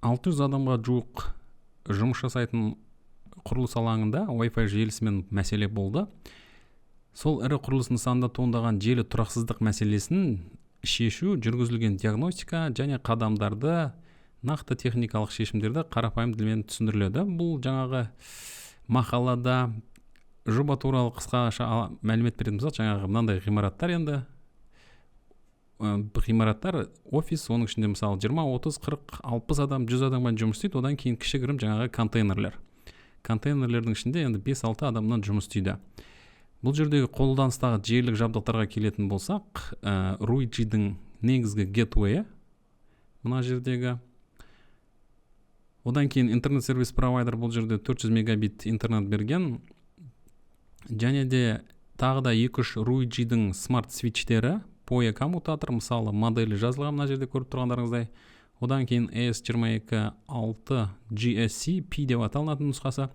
600 адамға жуық жұмыс жасайтын құрылыс алаңында Wi-Fi желісімен мәселе болды. Сол ірі құрылыс нысанында туындаған желі тұрақсыздық мәселесін шешу, жүргізілген диагностика және қадамдарды, нақты техникалық шешімдерді қарапайым тілмен түсіндіріледі. Бұл жаңағы мақалада жоба туралы қысқаша мәлімет беретін болсақ, жаңағы мынандай ғимараттар, енді ғимараттар офис, оның ішінде мысалы 20, 30, 40, 60 адам, 100 адаммен жұмыс істейді. Одан кейін кішігірім жаңағы контейнерлер. Контейнерлердің ішінде енді 5-6 адамнан жұмыс істейді. Бұл жердегі қолданыстағы желілік жабдықтарға келетін болсақ, Руиджидің негізгі гетуэйі мына жердегі. Одан кейін интернет сервис провайдер бұл жерде 400 мегабит интернет берген. Және де тағы да 2-3 Руиджидің смарт свитчтері, PoE коммутатор, мысалы моделі жазылған мына жерде көріп тұрғандарыңыздай. Одан кейін ES226 GSC P деп аталынатын нұсқасы.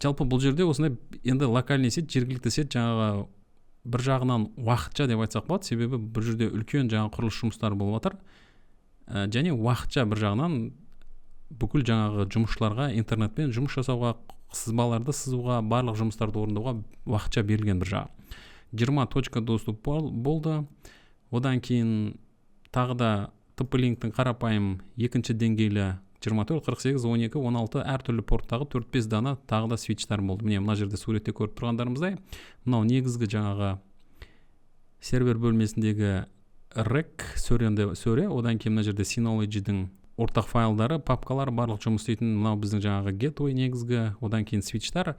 Жалпы бұл жерде осындай енді локальный сет, жергілікті сет, жаңағы бір жағынан уақытша деп айтсақ болады, себебі бір жерде үлкен жаңағы құрылыс жұмыстары болып жатыр. Және уақытша бір жағынан бүкіл жаңағы жұмысшыларға интернетпен жұмыс жасауға, сызбаларды сызуға, барлық жұмыстарды орындауға уақытша берілген бір жағы. 20 точка доступ болды. Одан кейін тағы да TP-Link-тің қарапайым екінші деңгейлі 24, 48, 12, 16 әртүрлі порттағы 4-5 дана тағы да свитчтар болды. Міне мына жерде суретте көріп тұрғандарымыздай, мынау негізгі жаңағы сервер бөлмесіндегі рек сөре, одан кейін мына жерде Synology-дің ортақ файлдары, папкалар, барлық жұмыс істейтін мынау біздің жаңағы gateway негізгі, одан кейін свитчтар.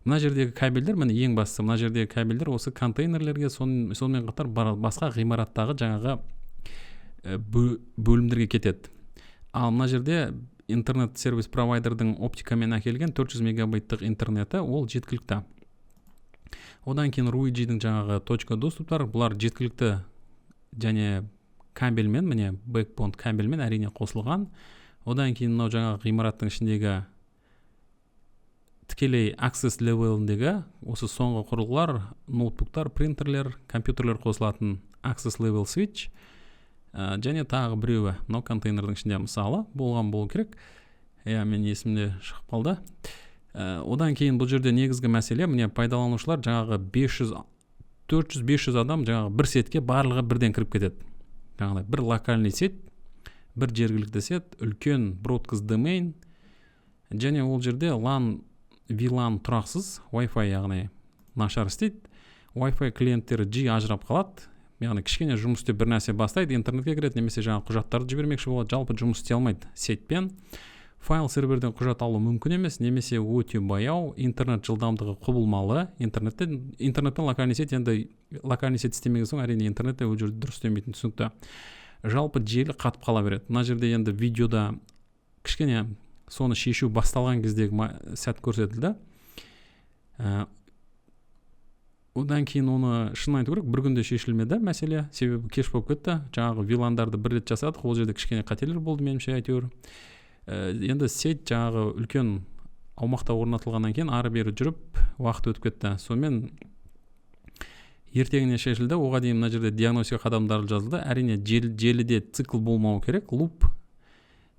Мына жердегі кабельдер, міне ең бастысы, мына жердегі кабельдер осы контейнерлерге, сонымен қатар басқа ғимараттағы жаңағы бөлімдерге кетеді. Ал мына жерде интернет сервис провайдердің оптикамен әкелген 400 мегабайттық интернеті, ол жеткілікті. Одан кейін Руиджидің жаңағы точка доступтар, бұлар жеткілікті және кабельмен, міне бэкбонд кабельмен әрине қосылған. Одан кейін мынау жаңағы ғимараттың ішіндегі тікелей access levelіндегі осы соңғы құрылғылар, ноутбуктар, принтерлер, компьютерлер қосылатын access level switch. Және тағы біреуі мынау контейнердің ішінде мысалы болған болу керек. Мен есімде шығып қалды. Одан кейін бұл жерде негізгі мәселе, міне пайдаланушылар жаңағы 400-500 адам жаңағы бір сетке барлығы бірден кіріп кетеді. Жаңағыдай бір локальный сет, бір жергілікті сет, үлкен broadcast domain, және ол жерде VLAN тұрақсыз, Wi-Fi яғни нашар істейді. Wi-Fi клиенттері жиі ажырап қалады. Яғни кішкене жұмыс істеп бір нәрсе бастайды, интернетке кіреді, немесе жаңағы құжаттарды жібермекші болады, жалпы жұмыс істей алмайды сетпен. Файл серверден құжат алу мүмкін емес, немесе өте баяу, интернет жылдамдығы құбылмалы. Интернеттен локальный сет, енді локальный сет істемеген соң әрине интернетте ол жерде дұрыс істемейтін түсінікті. Жалпы желі қатып қала береді. Мына жерде енді видеода кішкене соны шешу басталған кездегі сәт көрсетілді. Одан кейін оны шын айту керек, бір күнде шешілмеді мәселе, себебі кеш болып кетті. Жаңағы VLAN-дарды бір рет жасадық, ол жерде кішкене қателер болды меніңше әйтеуір. Енді сет жаңағы үлкен аумақта орнатылғаннан кейін ары бері жүріп уақыт өтіп кетті. Сонымен ертеңіне шешілді. Оған дейін мына жерде диагностика қадамдары жазылды. Әрине желіде цикл болмауы керек. Луп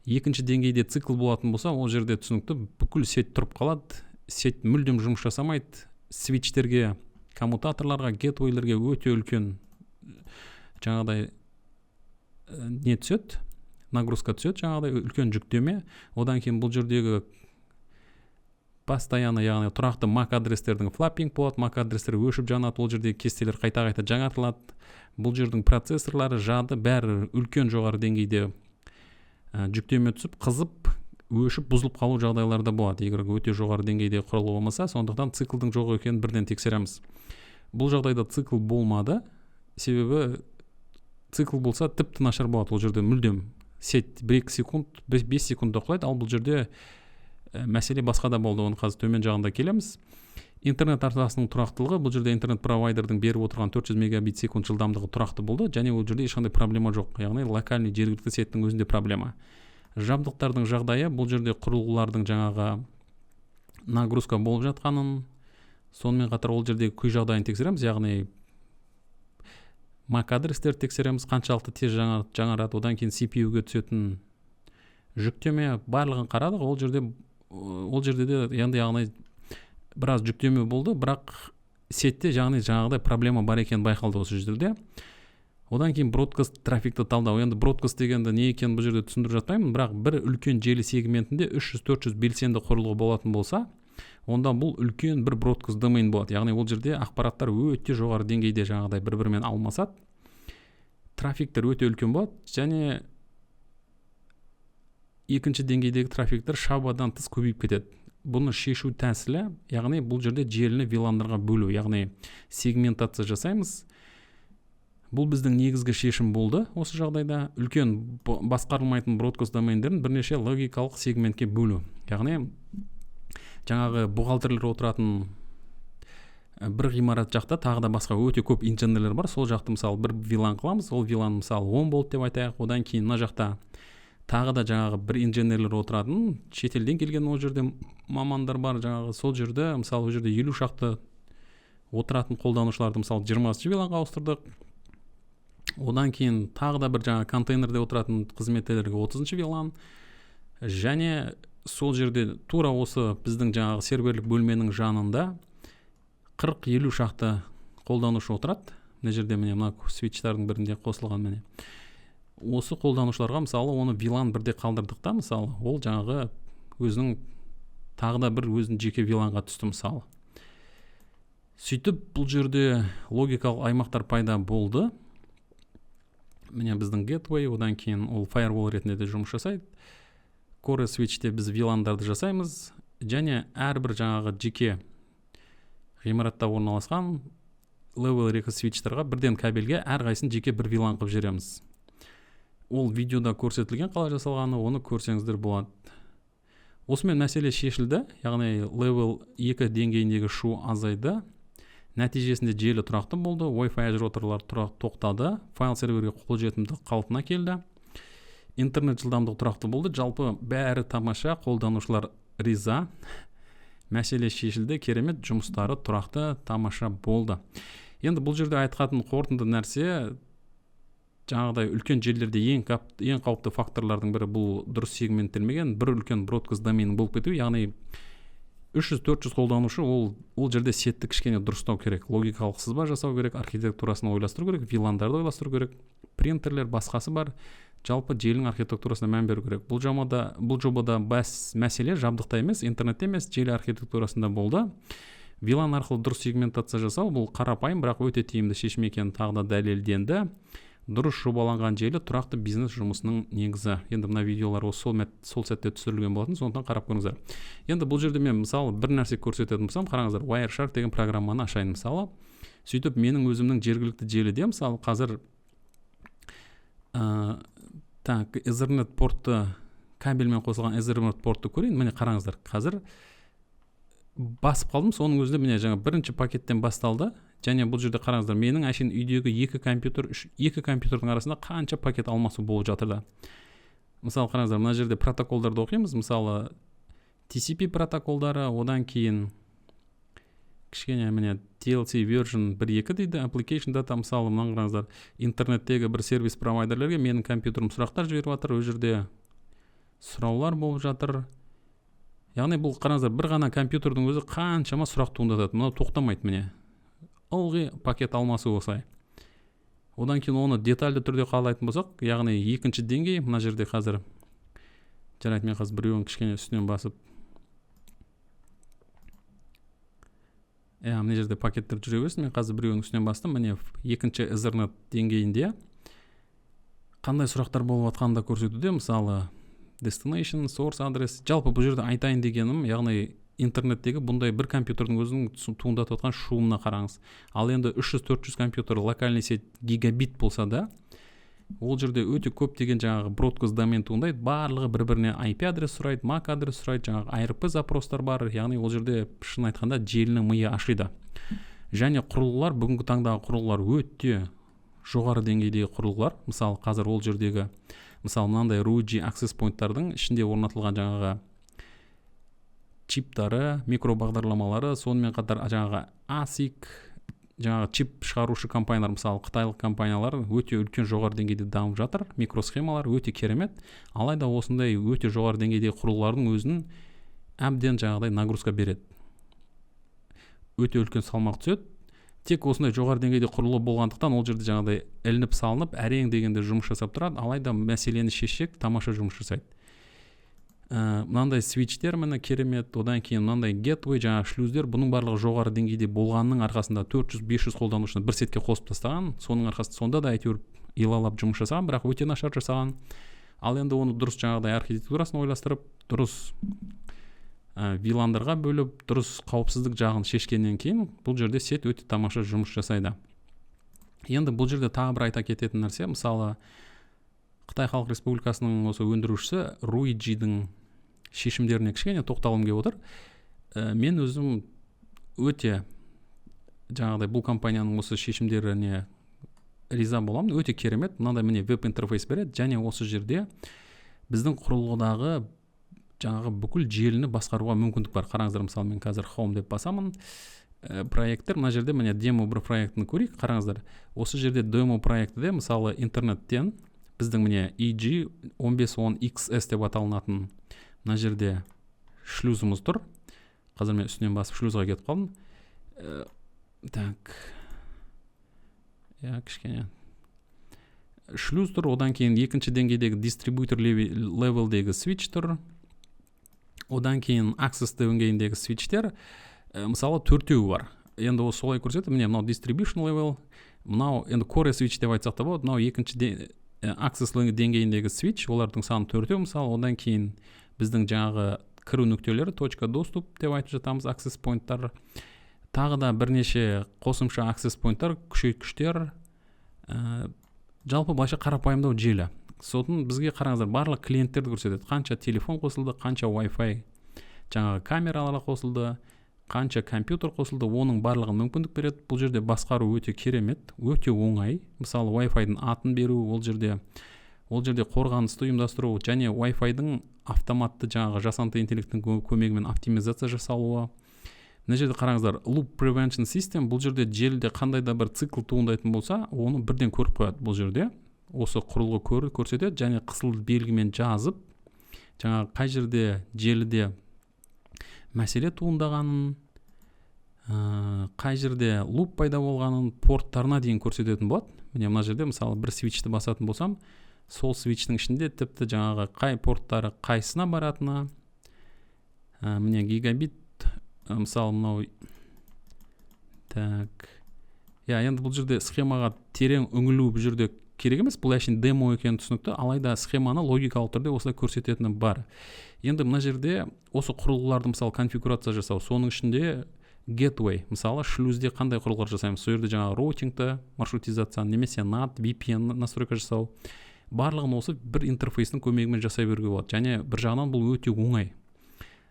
екінші деңгейде цикл болатын болса, ол жерде түсінікті бүкіл сет тұрып қалады. Сет мүлдем жұмыс жасамайды. Свитчтерге, коммутаторларға, гетуейлерге өте үлкен жаңағыдай не түседі, нагрузка түседі, жаңағыдай үлкен жүктеме. Одан кейін бұл жердегі постоянно, яғни тұрақты MAC адрестердің флаппинг болады, MAC адрестері өшіп жанады, ол жердегі кестелер қайта-қайта жаңартылады. Бұл жердің процессорлары, жады бәрі үлкен жоғары деңгейде жүктеме түсіп, қызып, өшіп, бұзылып қалу жағдайларда болады. Егер өте жоғары деңгейде құрылғы болмаса, сондықтан циклдың жоқ екенін бірден тексереміз. Бұл жағдайда цикл болмады, себебі цикл болса тіпті нашар болады. Ол жерде мүлдем сет 1-2 секунд, 5 секундта құлайды, ал бұл жерде мәселе басқа да болды. Оны қазір төмен жағында келеміз. Интернет арнасының тұрақтылығы, бұл жерде интернет провайдердің беріп отырған 400 мегабит секунд жылдамдығы тұрақты болды, және ол жерде ешқандай проблема жоқ. Яғни локальный жергілікті сеттің өзінде проблема. Жабдықтардың жағдайы, бұл жерде құрылғылардың жаңағы нагрузка болып жатқанын, сонымен қатар ол жердегі күй жағдайын тексереміз, яғни MAC адрестер тексереміз, қаншалықты тез жаңарады, одан кейін CPU-ге түсетін жүктеме барлығын қарадық, ол жерде де яғни біраз жүктеме болды, бірақ сетте жаңағыдай проблема бар екені байқалды осы жерде. Одан кейін бродкаст трафикті талдау. Енді бродкаст дегенді не екенін бұл жерде түсіндіріп жатпаймын, бірақ бір үлкен желі сегментінде 300-400 белсенді құрылғы болатын болса, онда бұл үлкен бір бродкаст домен болады. Яғни ол жерде ақпараттар өте жоғары деңгейде жаңағыдай бір-бірімен алмасады. Трафиктер өте үлкен болады, және екінші деңгейдегі трафиктер шабадан тыс көбейіп кетеді. Бұны шешу тәсілі, яғни бұл жерде желіні виландарға бөлу, яғни сегментация жасаймыз. Бұл біздің негізгі шешім болды осы жағдайда. Үлкен басқарылмайтын бродкаст домендерін бірнеше логикалық сегментке бөлу. Яғни жаңағы бухгалтерлер отыратын бір ғимарат жақта тағы да басқа өте көп инженерлер бар. Сол жақты мысалы бір вилан қыламыз, ол вилан мысалы 10 болды деп айтайық. Одан кейін мына жақта тағы да жаңағы бір инженерлер отыратын, шетелден келген ол жерде мамандар бар, жаңағы сол жерде мысалы ол жерде 50 шақты отыратын қолданушыларды мысалы 20 виланға ауыстырдық. Одан кейін тағы да бір жаңа контейнерде отыратын қызметкерлерге 30 вилан, және сол жерде тура осы біздің жаңағы серверлік бөлменің жанында 40-50 шақты қолданушы отырады. Мына жерде мына свитчтардың бірінде қосылған міне. Осы қолданушыларға мысалы оны вилан бірде қалдырдық та, мысалы ол жаңағы өзінің тағы да бір өзінің жеке виланға түсті мысалы. Сөйтіп бұл жерде логикалық аймақтар пайда болды. Міне біздің gateway, одан кейін ол firewall ретінде де жұмыс жасайды. Core switchте біз виландарды жасаймыз, және әрбір жаңағы жеке ғимаратта орналасқан level 2 switchтарға бірден кабельге әрқайсысын жеке бір вилан қылып жібереміз. Ол видеода көрсетілген қалай жасалғаны, оны көрсеңіздер болады. Осымен мәселе шешілді, яғни level 2 деңгейіндегі шу азайды. Нәтижесінде желі тұрақты болды, Wi-Fi ажыраторлар тоқтады, файл серверге қолжетімділік қалпына келді. Интернет жылдамдығы тұрақты болды, жалпы бәрі тамаша, қолданушылар риза. Мәселе шешілді, керемет, жұмыстары тұрақты, тамаша болды. Енді бұл жерде айтқатын қорытынды нәрсе, жаңағыдай үлкен желілерде ең қауіпті факторлардың бірі бұл дұрыс сегменттелмеген бір үлкен бродкаст домен болып кету, яғни 300-400 қолданушы ол жерде сетті кішкене дұрыстау керек, логикалық сызба жасау керек, архитектурасын ойластыру керек, виландарды ойластыру керек, принтерлер басқасы бар, жалпы желінің архитектурасына мән беру керек. Бұл жобада мәселе жабдықта емес, интернетте емес, желі архитектурасында болды. Вилан арқылы дұрыс сегментация жасау бұл қарапайым, бірақ өте тиімді шешім екені тағы да дәлелденді. Дұрыс жобаланған желі тұрақты бизнес жұмысының негізі. Енді мына видеолар сол сәтте түсірілген болатын, сондықтан қарап көріңіздер. Енді бұл жерде мен мысалы бір нәрсе көрсететін болсам, қараңыздар, Wireshark деген программаны ашайын мысалы. Сөйтіп менің өзімнің жергілікті желіде мысалы қазір Ethernet портты, кабельмен қосылған Ethernet портты көрейін. Міне қараңыздар, қазір басып қалдым, соның өзінде міне жаңа бірінші пакеттен басталды. Және бұл жерде қараңыздар, менің әшейін үйдегі екі компьютердің арасында қанша пакет алмасу болып жатыр да. Мысалы қараңыздар, мына жерде протоколдарды оқимыз. Мысалы TCP протоколдары, одан кейін кішкене міне TLC version 1.2 дейді, application data. Мысалы мына қараңыздар, интернеттегі бір сервис провайдерлерге менің компьютерім сұрақтар жіберіп жатыр, ол жерде сұраулар болып жатыр. Яғни бұл қараңыздар, бір ғана компьютердің өзі қаншама сұрақ туындатады. Мынау тоқтамайды міне. Ылғи пакет алмасу осылай. Одан кейін оны детальды түрде қалайтын болсақ, яғни екінші деңгей, мына жерде қазір жарайды, мен қазір біреуін кішкене үстінен басып. Мына жерде пакеттер жүре берсін, мен қазір біреуін үстінен бастым. Міне екінші Ethernet деңгейінде қандай сұрақтар болып жатқанын да көрсетуде. Мысалы destination, source адрес. Жалпы бұл жерде айтайын дегенім, яғни интернеттегі бұндай бір компьютердің өзінің туындатып отқан шуымына қараңыз. Ал енді 300-400 компьютер локальный сет гигабит болса да, ол жерде өте көп деген жаңағы бродкаст домен туындайды. Барлығы бір-біріне IP адрес сұрайды, MAC адрес сұрайды, жаңағы ARP запростар бар. Яғни ол жерде шын айтқанда желінің миы ашиды. Және құрылғылар, бүгінгі таңдағы құрылғылар өте жоғары деңгейдегі құрылғылар. Мысалы қазір ол жердегі мысалы мынандай RUG access point-тардың ішінде орнатылған жаңағы чиптары, микробағдарламалары, сонымен қатар жаңағы ASIC жаңағы чип шығарушы компаниялар, мысалы қытайлық компаниялар өте үлкен жоғары деңгейде дамып жатыр, микросхемалар өте керемет. Алайда осындай өте жоғары деңгейдегі құрылғылардың өзін әбден жаңағыдай нагрузка береді, өте үлкен салмақ түседі. Тек осындай жоғары деңгейде құрылғы болғандықтан ол жерде жаңағыдай ілініп салынып әрең дегенде жұмыс жасап тұрады, алайда мәселені шешсек тамаша жұмыс жасайды. Мынандай свитчтер міне керемет, одан кейін мынандай гетвей, жаңағы шлюздер, бұның барлығы жоғары деңгейде болғанның арқасында 400-500 қолданушыны бір сетке қосып тастаған. Соның арқасында сонда да әйтеуір илалап жұмыс жасаған, бірақ өте нашар жасаған. Ал енді оны дұрыс жаңағыдай архитектурасын ойластырып, дұрыс виландарға бөліп, дұрыс қауіпсіздік жағын шешкеннен кейін бұл жерде сет өте тамаша жұмыс жасайды. Енді бұл жерде тағы бір айта кететін нәрсе, мысалы Қытай Халық Республикасының осы өндірушісі Руиджидің шешімдеріне кішкене тоқталғым келіп отыр. Мен өзім өте жаңағыдай бұл компанияның осы шешімдеріне риза боламын, өте керемет. Мынандай міне веб интерфейс береді, және осы жерде біздің құрылғыдағы жаңағы бүкіл желіні басқаруға мүмкіндік бар. Қараңыздар, мысалы мен қазір Home деп басамын, проекттер, мына жерде міне демо бір проектіні көрейік. Қараңыздар, осы жерде демо проектіде мысалы интернеттен біздің міне EG1510XS деп аталынатын мына жерде шлюзіміз тұр. Қазір мен үстінен басып шлюзға кетіп қалдым. Так, кішкене шлюз тұр, одан кейін екінші деңгейдегі дистрибьютор левелдегі свитч тұр, одан кейін access деңгейіндегі свитчтер мысалы төртеу бар. Енді осы солай көрсетті, міне мынау distribution level, мынау енді core switch деп айтсақ та болады, мынау екінші access деңгейіндегі switch, олардың саны төртеу мысалы. Одан кейін біздің жаңағы кіру нүктелері, точка доступ деп айтып жатамыз, access poinттар, тағы да бірнеше қосымша access poinттар, күшейткіштер, жалпы былайша қарапайымдау желі. Сосын бізге қараңыздар, барлық клиенттерді көрсетеді, қанша телефон қосылды, қанша Wi-Fi жаңағы камералары қосылды, қанша компьютер қосылды, оның барлығын мүмкіндік береді. Бұл жерде басқару өте керемет, өте оңай. Мысалы Wi-Fi-дың атын беру, ол жерде қорғанысты ұйымдастыру, және Wi-Fi-дың автоматты жаңағы жасанды интеллекттің көмегімен оптимизация жасалуы. Мына жерде қараңыздар, loop prevention system, бұл жерде желіде қандай да бір цикл туындайтын болса, оны бірден көріп қояды. Бұл жерде осы құрылғы көрсетеді, және қысыл белгімен жазып, жаңағы қай жерде желіде мәселе туындағанын, қай жерде луп пайда болғанын порттарына дейін көрсететін болады. Міне мына жерде мысалы бір свитчті басатын болсам, сол свитчтің ішінде тіпті жаңағы қай порттары қайсына баратыны, міне гигабит, мысалы мынау, так, енді бұл жерде схемаға терең үңілу бұл жерде керек емес, бұл әшейін демо екені түсінікті, алайда схеманы логикалық түрде осылай көрсететіні бар. Енді мына жерде осы құрылғыларды мысалы конфигурация жасау, соның ішінде gateway, мысалы шлюзде қандай құрылғылар жасаймыз, сол жерде жаңағы роутингті, маршрутизацияны, немесе NAT, VPN настройка жасау, барлығын осы бір интерфейстің көмегімен жасай беруге болады, және бір жағынан бұл өте оңай.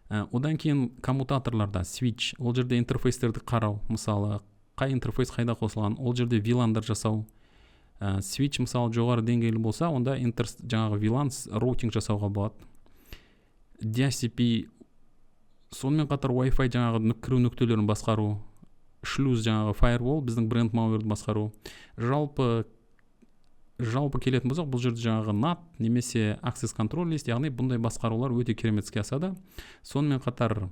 Одан кейін коммутаторларда switch, ол жерде интерфейстерді қарау, мысалы қай интерфейс қайда қосылған, ол жерде VLAN-дар жасау. Switch мысалы жоғары деңгейлі болса, онда жаңағы VLAN роутинг жасауға болады. DHCP, сонымен қатар Wi-Fi жаңағы кіру нүктелерін басқару, шлюз жаңағы firewall, біздің бренд малверді басқару. Жалпы келетін болсақ, бұл жерде жаңағы NAT немесе access control list, яғни бұндай басқарулар өте керемет іске асады. Сонымен қатар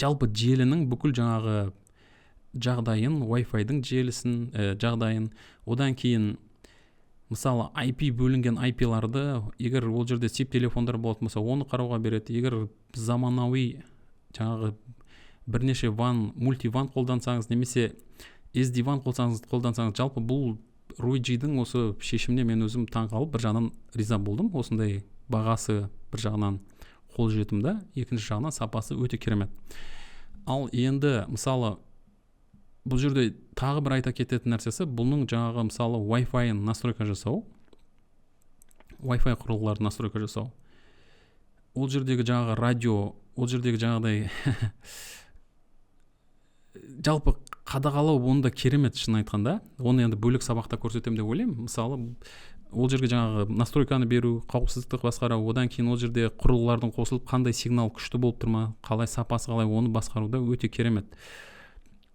жалпы желінің бүкіл жаңағы жағдайын, Wi-Fi-дың желісін жағдайын, одан кейін мысалы IP бөлінген IP-ларды, егер ол жерде SIP телефондар болатын болса, оны қарауға береді. Егер заманауи жаңағы бірнеше мульти-ван қолдансаңыз, немесе SD-ван қолдансаңыз, жалпы бұл Руиджидің осы шешіміне мен өзім таң қалып, бір жағынан риза болдым. Осындай бағасы бір жағынан қолжетімді, екінші жағынан сапасы өте керемет. Ал енді мысалы бұл жерде тағы бір айта кететін нәрсесі, бұның жаңағы мысалы Wi-Fi-ын настройка жасау, Wi-Fi құрылғыларын настройка жасау. Ол жердегі жаңағы радио, ол жердегі жаңағыдай жалпы қадағалау оны да керемет, шын айтқанда. Оны енді бөлек сабақта көрсетемін деп ойлаймын. Мысалы ол жерге жаңағы настройканы беру, қауіпсіздікті басқару, одан кейін ол жерде құрылғылардың қосылып қандай сигнал күшті болып тұр ма, қалай сапасы қалай, оны басқаруда өте керемет.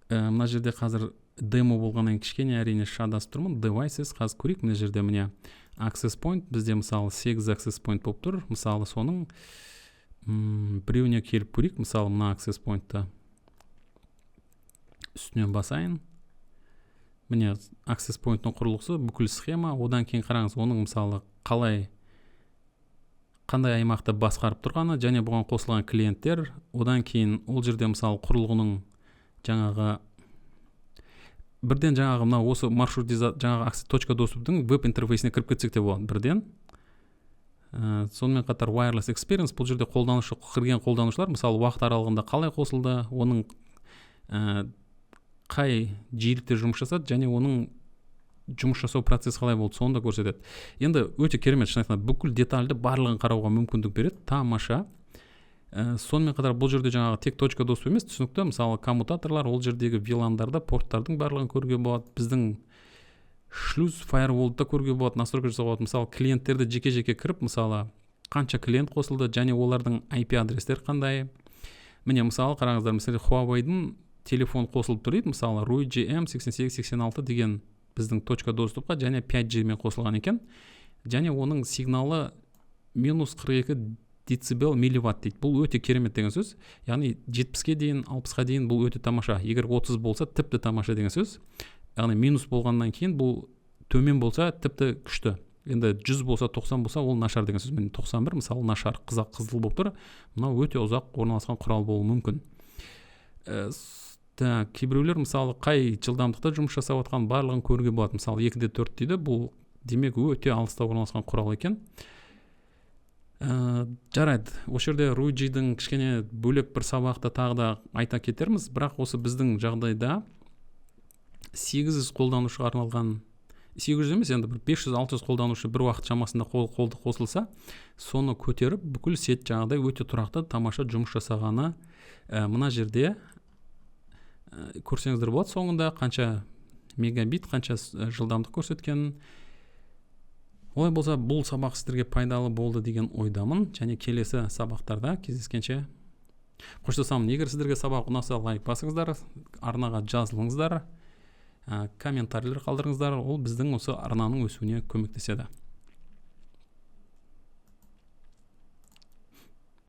Мына жерде қазір демо болғаннан кішкене әрине шатасып тұрмын. Devices қазір көрейік. Мына жерде міне access point, бізде мысалы 8 access point болып тұр. Мысалы соның біреуіне келіп көрейік. Мысалы мына access point-ты үстінен басайын. Міне access point-ның құрылғысы, бүкіл схема. Одан кейін қараңыз, оның мысалы қандай аймақты басқарып тұрғаны, және бұған қосылған клиенттер. Одан кейін ол жерде мысалы құрылғының жаңағы бірден жаңағы мына осы маршрут жаңағы точка доступтың веб интерфейсіне кіріп кетсек те болады бірден. Сонымен қатар wireless experience, бұл жерде кірген қолданушылар мысалы уақыт аралығында қалай қосылды, оның қай жиілікте жұмыс жасады, және оның жұмыс жасау процесі қалай болды, соны да көрсетеді. Енді өте керемет, шын айтқанда бүкіл детальды барлығын қарауға мүмкіндік береді. Тамаша. Сонымен қатар бұл жерде жаңағы тек точка доступ емес, түсінікті. Мысалы коммутаторлар, ол жердегі VLAN-дарды, порттардың барлығын көруге болады. Біздің шлюз фаерволды да көруге болады, настройка жасауға болады. Мысалы клиенттерді жеке-жеке кіріп, мысалы қанша клиент қосылды, және олардың IP адрестері қандай. Міне мысалы қараңыздар, мысалы Huawei-дің телефон қосылып тұр дейді, мысалы RUI GM8886 деген біздің точка доступқа және 5G мен қосылған екен. Және оның сигналы -42 децибел милливатт дейді. Бұл өте керемет деген сөз. Яғни 70-ке дейін, 60-қа дейін бұл өте тамаша. Егер 30 болса, тіпті тамаша деген сөз. Яғни минус болғаннан кейін бұл төмен болса, тіпті күшті. Енді 100 болса, 90 болса, ол нашар деген сөз. Мен 91 мысалы нашар, қызыл болып тұр. Мынау өте ұзақ орналасқан құрал болуы мүмкін. Кейбіреулер мысалы қай жылдамдықта жұмыс жасап жатқан барлығын көруге болады. Мысалы 2D4 дейді. Бұл демек өте алыста орналасқан құрал екен. Жарайды. Осы жерде RUI-дің кішкене бөлек бір сабақты тағы да айта кетерміз. Бірақ осы біздің жағдайда 800 қолданушыға арналған, 800 емес, енді 500-600 қолданушы бір уақыт шамасында қолды қосылса, соны көтеріп, бүкіл сет жағдай өте тұрақты, тамаша жұмыс жасағаны мына жерде көрсеңіздер болады. Соңында қанша мегабит, қанша жылдамдық көрсеткенін. Олай болса, бұл сабақ сіздерге пайдалы болды деген ойдамын, және келесі сабақтарда кездескенше қоштасамын. Егер сіздерге сабақ ұнаса, лайк басыңыздар, арнаға жазылыңыздар, комментарийлер қалдырыңыздар, ол біздің осы арнаның өсуіне көмектеседі.